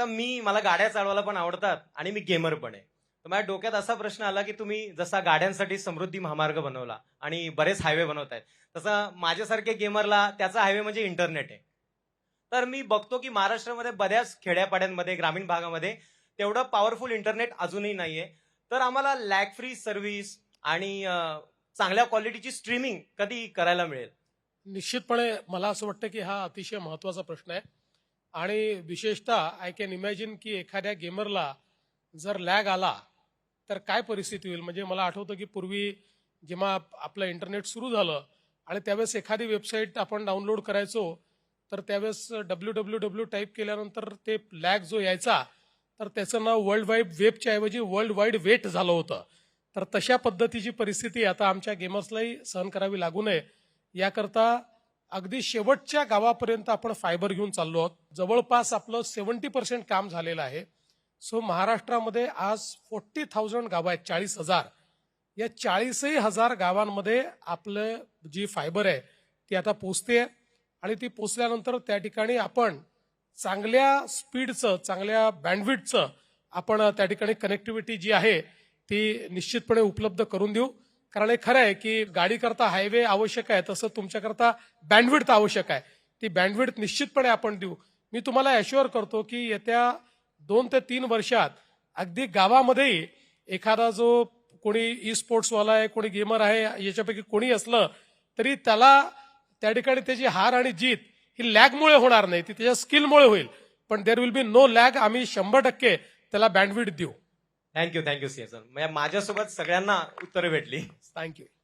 आता मला गाड्या चालवायला पण आवडतात आणि मी गेमर पण आहे. तर माझ्या डोक्यात असा प्रश्न आला की तुम्ही जसा गाड्यांसाठी समृद्धी महामार्ग बनवला आणि बरेच हायवे बनवतायत, तसं माझ्यासारख्या गेमरला त्याचा हायवे म्हणजे इंटरनेट आहे. तर मी बघतो की महाराष्ट्रामध्ये बऱ्याच खेड्यापाड्यांमध्ये, ग्रामीण भागामध्ये तेवढं पॉवरफुल इंटरनेट अजूनही नाहीये. तर आम्हाला लॅग फ्री सर्व्हिस आणि चांगल्या क्वालिटीची स्ट्रीमिंग कधी करायला मिळेल? निश्चितपणे मला असं वाटतं की हा अतिशय महत्त्वाचा प्रश्न आहे आणि विशेषतः आय कॅन इमॅजिन की एखाद्या गेमरला जर लॅग आला तर काय परिस्थिती होईल. म्हणजे मला आठवतं की पूर्वी जेव्हा आपलं इंटरनेट सुरू झालं आणि त्यावेळेस एखादी वेबसाईट आपण डाउनलोड करायचो तर त्यावेळेस www टाईप केल्यानंतर ते लॅग जो यायचा तर त्याचं नाव वर्ल्ड वाईड वेबच्या ऐवजी वर्ल्ड वाईड वेट झालं होतं. तर तशा पद्धतीची परिस्थिती आता आमच्या गेमर्सलाही सहन करावी लागू नये याकरता अगदी शेवटच्या गावापर्यंत आपण फायबर घेऊन चाललो आहोत. जवळपास आपलं 70% काम झालेलं आहे. सो महाराष्ट्रामध्ये आज 40,000 गावं आहेत, 40,000. या 40,000 गावांमध्ये आपलं जी फायबर आहे ती आता पोचते आणि ती पोचल्यानंतर त्या ठिकाणी आपण चांगल्या स्पीडचं, चांगल्या बँडविड्थचं आपण त्या ठिकाणी कनेक्टिव्हिटी जी आहे ती निश्चितपणे उपलब्ध करून देऊ. कारण हे खरं आहे की गाडी करता हायवे आवश्यक आहे, तसं तुमच्याकरता बँडविड्थ आवश्यक आहे. ती बँडविड्थ निश्चितपणे आपण देऊ. मी तुम्हाला ॲश्युअर करतो की येत्या 2 ते 3 वर्षात अगदी गावामध्येही एखादा जो कोणी ई स्पोर्ट्सवाला आहे, कोणी गेमर आहे, याच्यापैकी कोणी असलं तरी त्याला त्या ठिकाणी त्याची हार आणि जीत ही लॅगमुळे होणार नाही, ती त्याच्या स्किलमुळे होईल. पण there will be no lag. आम्ही 100% त्याला बँडविड्थ देऊ. Thank you CA sir. माझ्यासोबत सगळ्यांना उत्तरं भेटली. थँक्यू.